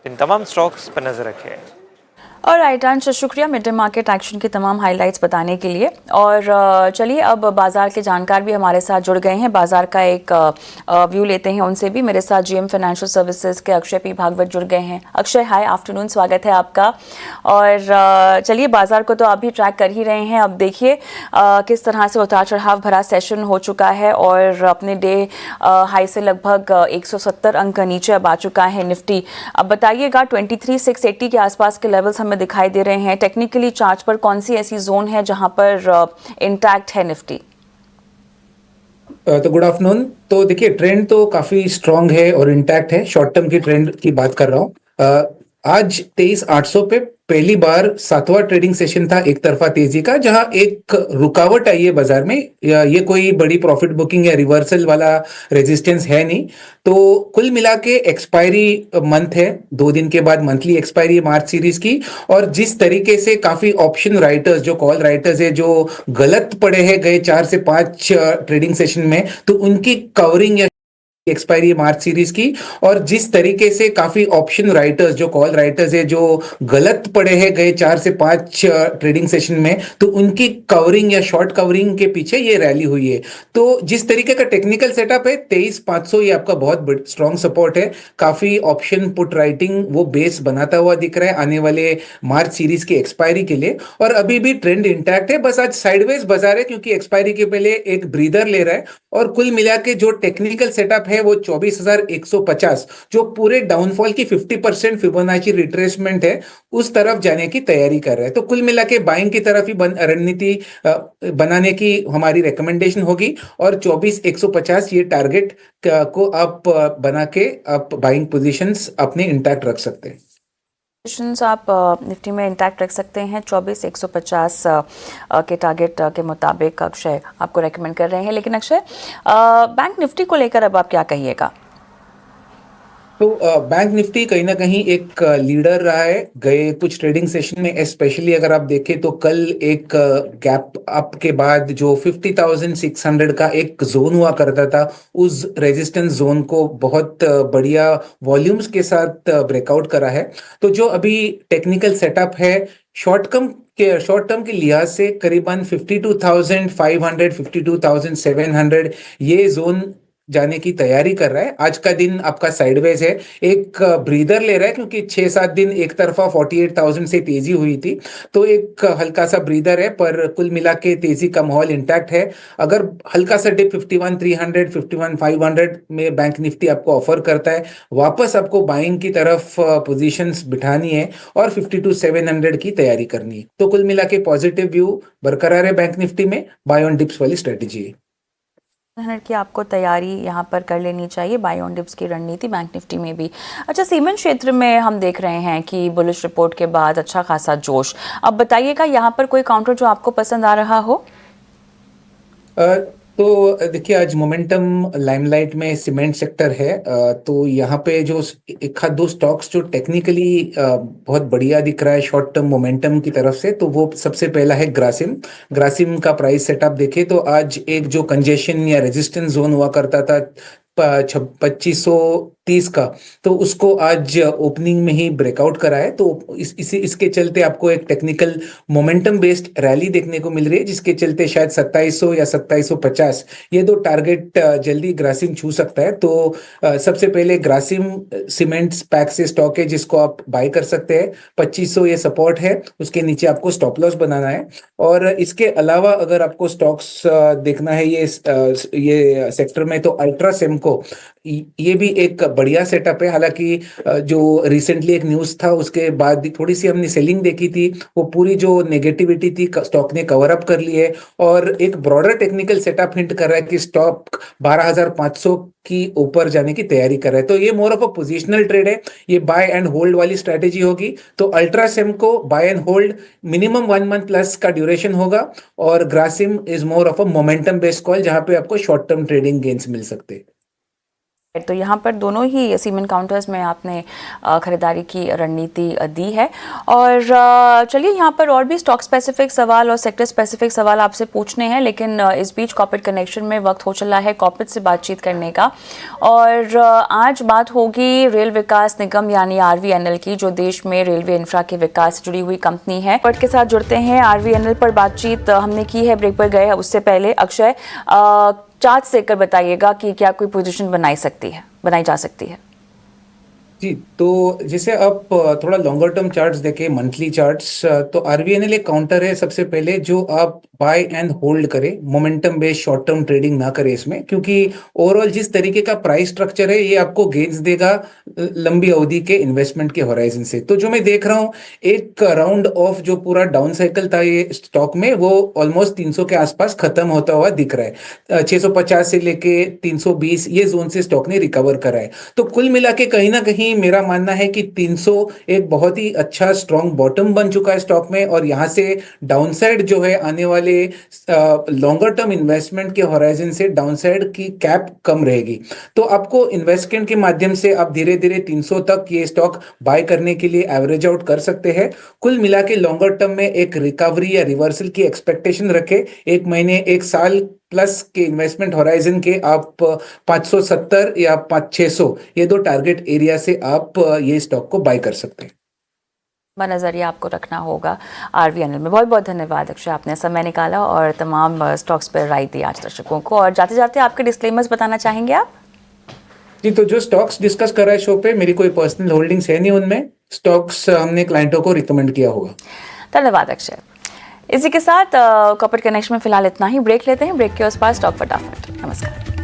इन तमाम स्टॉक्स पर नजर रखें। और राइट आंसर, शुक्रिया मिड डे मार्केट एक्शन की तमाम हाइलाइट्स बताने के लिए। और चलिए अब बाजार के जानकार भी हमारे साथ जुड़ गए हैं, बाजार का एक व्यू लेते हैं उनसे भी। मेरे साथ जीएम फाइनेंशियल सर्विसेज के अक्षय पी भागवत जुड़ गए हैं। अक्षय, हाय आफ्टरनून, स्वागत है आपका। और चलिए बाजार को तो आप भी ट्रैक कर ही रहे हैं, अब देखिए किस तरह से उतार चढ़ाव भरा सेशन हो चुका है और अपने डे हाई से लगभग 170 अंक नीचे अब आ चुका है निफ्टी। अब बताइएगा 23,680 के आसपास के लेवल्स हमें दिखाई दे रहे हैं। टेक्निकली चार्ट पर कौन सी ऐसी जोन है जहां पर इंटैक्ट है निफ्टी? तो गुड आफ्टरनून। तो देखिए, ट्रेंड तो काफी स्ट्रांग है और इंटैक्ट है। शॉर्ट टर्म की ट्रेंड की बात कर रहा हूँ। आज 23,800 पे पहली बार सातवां ट्रेडिंग सेशन था एक तरफा तेजी का, जहां एक रुकावट आई है बाजार में। ये कोई बड़ी प्रॉफिट बुकिंग या रिवर्सल वाला रेजिस्टेंस है नहीं। तो कुल मिला के एक्सपायरी मंथ है, 2 दिन के बाद मंथली एक्सपायरी मार्च सीरीज की। और जिस तरीके से काफी ऑप्शन राइटर्स, जो कॉल राइटर्स है, जो गलत पड़े हैं गए 4 से 5 ट्रेडिंग सेशन में, तो उनकी कवरिंग या एक्सपायरी मार्च सीरीज की। और जिस तरीके से काफी ऑप्शन राइटर्स, जो कॉल राइटर्स है, जो गलत पड़े हैं गए 4 से 5 ट्रेडिंग सेशन में, तो उनकी कवरिंग या शॉर्ट कवरिंग के पीछे ये रैली हुई है। तो जिस तरीके का टेक्निकल सेटअप है, 23,500 ये आपका बहुत स्ट्रॉन्ग सपोर्ट है। काफी ऑप्शन पुट राइटिंग वो बेस बनाता हुआ दिख रहा है आने वाले मार्च सीरीज की एक्सपायरी के लिए। और अभी भी ट्रेंड इंटैक्ट है, बस आज साइडवेज बाजार है क्योंकि एक्सपायरी के पहले एक ब्रीदर ले रहा है। और कुल मिला के जो टेक्निकल सेटअप है वो 24,150, जो पूरे डाउनफॉल की 50% फिबोनाची रिट्रेसमेंट है, उस तरफ जाने की तैयारी कर रहा है। तो कुल मिला के बाइंग की तरफ ही रणनीति बनाने की हमारी रिकमेंडेशन होगी। और 24,150 ये टारगेट को आप बना के आप बाइंग पोजीशंस अपने इंटैक्ट रख सकते हैं। आप निफ्टी में इंटैक्ट रख सकते हैं 24,150 के टारगेट के मुताबिक अक्षय आपको रेकमेंड कर रहे हैं। लेकिन अक्षय, बैंक निफ्टी को लेकर अब आप क्या कहिएगा? तो बैंक निफ्टी कहीं ना कहीं एक लीडर रहा है गए कुछ ट्रेडिंग सेशन में। स्पेशली अगर आप देखें तो कल एक गैप अप के बाद जो 50,600 का एक जोन हुआ करता था, उस रेजिस्टेंस जोन को बहुत बढ़िया वॉल्यूम्स के साथ ब्रेकआउट करा है। तो जो अभी टेक्निकल सेटअप है शॉर्ट टर्म के लिहाज से करीबन 52,500 52,700 ये जोन जाने की तैयारी कर रहा है। आज का दिन आपका साइडवेज है, एक ब्रीदर ले रहा है क्योंकि 6-7 दिन एक तरफा 48,000 से तेजी हुई थी। तो एक हल्का सा ब्रीदर है, पर कुल मिला के तेजी का माहौल इंटैक्ट है। अगर हल्का सा डिप 51,300 51,500 में बैंक निफ्टी आपको ऑफर करता है, वापस आपको बाइंग की तरफ पोजीशंस बिठानी है और 52,700 की तैयारी करनी है। तो कुल मिला के पॉजिटिव व्यू बरकरार है बैंक निफ्टी में। बाय ऑन डिप्स वाली स्ट्रेटेजी है की आपको तैयारी यहाँ पर कर लेनी चाहिए, बाय ऑन डिप्स की रणनीति बैंक निफ्टी में भी। अच्छा, सीमेंट क्षेत्र में हम देख रहे हैं कि बुलिश रिपोर्ट के बाद अच्छा खासा जोश। अब बताइएगा यहाँ पर कोई काउंटर जो आपको पसंद आ रहा हो? तो देखिए, आज मोमेंटम लाइमलाइट में सीमेंट सेक्टर है। तो यहाँ पे जो एक आध दो स्टॉक्स जो टेक्निकली बहुत बढ़िया दिख रहा है शॉर्ट टर्म मोमेंटम की तरफ से, तो वो सबसे पहला है ग्रासिम। ग्रासिम का प्राइस सेटअप देखे तो आज एक जो कंजेशन या रेजिस्टेंस जोन हुआ करता था 2530 का, तो उसको आज ओपनिंग में ही ब्रेकआउट करा है। तो इसके चलते आपको एक टेक्निकल मोमेंटम बेस्ड रैली देखने को मिल रही है, जिसके चलते शायद 2700 या 2750 ये दो टारगेट जल्दी ग्रासिम छू सकता है। तो सबसे पहले ग्रासिम सीमेंट्स पैक से स्टॉक है जिसको आप बाय कर सकते हैं। 2500 ये सपोर्ट है, उसके नीचे आपको स्टॉप लॉस बनाना है। और इसके अलावा अगर आपको स्टॉक्स देखना है ये सेक्टर में, तो अल्ट्रासेम को ये भी एक बढ़िया सेटअप है। हालांकि जो रिसेंटली एक न्यूज था उसके बाद थोड़ी सी हमने सेलिंग देखी थी, वो पूरी जो नेगेटिविटी थी स्टॉक ने कवर अप कर ली है। और एक ब्रॉडर टेक्निकल सेटअप हिंट कर रहा है कि स्टॉक 12,500 की ऊपर जाने की तैयारी कर रहा है। तो ये more of a positional trade है, ये बाय एंड होल्ड वाली स्ट्रेटेजी होगी। तो अल्ट्रासेम को buy and hold, minimum 1 month plus का ड्यूरेशन होगा। और Grasim is more of a momentum based call, जहां पे आपको शॉर्ट टर्म ट्रेडिंग गेन्स मिल सकते हैं। तो यहाँ पर दोनों ही सीमेंट काउंटर्स में आपने खरीदारी की रणनीति दी है। और चलिए यहाँ पर और भी स्टॉक स्पेसिफिक सवाल और सेक्टर स्पेसिफिक सवाल आपसे पूछने हैं, लेकिन इस बीच कॉर्पोरेट कनेक्शन में वक्त हो चला है कॉर्पोरेट से बातचीत करने का। और आज बात होगी रेल विकास निगम यानी RVNL की, जो देश में रेलवे इंफ्रा के विकास से जुड़ी हुई कंपनी है। कॉर्पोरेट के साथ जुड़ते हैं। RVNL पर बातचीत हमने की है, ब्रेक पर गए। उससे पहले अक्षय चार्ट देखकर बताइएगा कि क्या कोई पोजीशन बनाई जा सकती है। जी, तो जैसे आप थोड़ा लॉन्गर टर्म चार्ट्स देखें, मंथली चार्ट्स, तो RVNL एक काउंटर है सबसे पहले जो आप बाय एंड होल्ड करें, momentum based short term trading ना करें इसमें, क्योंकि ओवरऑल जिस तरीके का प्राइस स्ट्रक्चर है ये आपको गेन्स देगा लंबी अवधि के इन्वेस्टमेंट के होराइजन से। तो जो मैं देख रहा हूँ, एक राउंड ऑफ जो पूरा डाउन साइकिल था ये स्टॉक में, वो ऑलमोस्ट 300 के आसपास खत्म होता हुआ दिख रहा है। 650 से लेके 320 ये जोन से स्टॉक ने रिकवर करा है। तो कुल मिला के कहीं ना कहीं मेरा मानना है कि 300 एक बहुत ही अच्छा स्ट्रॉन्ग बॉटम बन चुका है स्टॉक में, और यहां से डाउनसाइड जो है आने वाले लॉन्गर टर्म इन्वेस्टमेंट के होराइजन से डाउनसाइड की कैप कम रहेगी। तो आपको इन्वेस्टमेंट के माध्यम से आप धीरे धीरे 300 तक ये स्टॉक बाय करने के लिए एवरेज आउट कर सकते हैं। कुल मिला के लॉन्गर टर्म में एक रिकवरी या रिवर्सल की एक्सपेक्टेशन रखें। एक महीने, एक साल प्लस के इन्वेस्टमेंट होराइजन के आप 570 या 600 ये दो टारगेट एरिया से आप ये स्टॉक को बाय कर सकते हैं। नजरिया आपको रखना होगा RVNL में। बहुत बहुत धन्यवाद अक्षय, आपने समय निकाला और तमाम स्टॉक्स पर राय दी आज दर्शकों को। और जाते जाते आपके डिस्क्लेमर्स बताना चाहेंगे आप? जी, तो जो स्टॉक्स डिस्कस कर रहा है शो पे, मेरी कोई पर्सनल होल्डिंग्स है नहीं, उनमें स्टॉक्स हमने क्लाइंटों को रिकमेंड किया होगा। धन्यवाद अक्षय। इसी के साथ कॉर्पोरेट कनेक्शन में फिलहाल इतना ही। ब्रेक लेते हैं, ब्रेक के उस पार स्टॉक फटाफट। नमस्कार।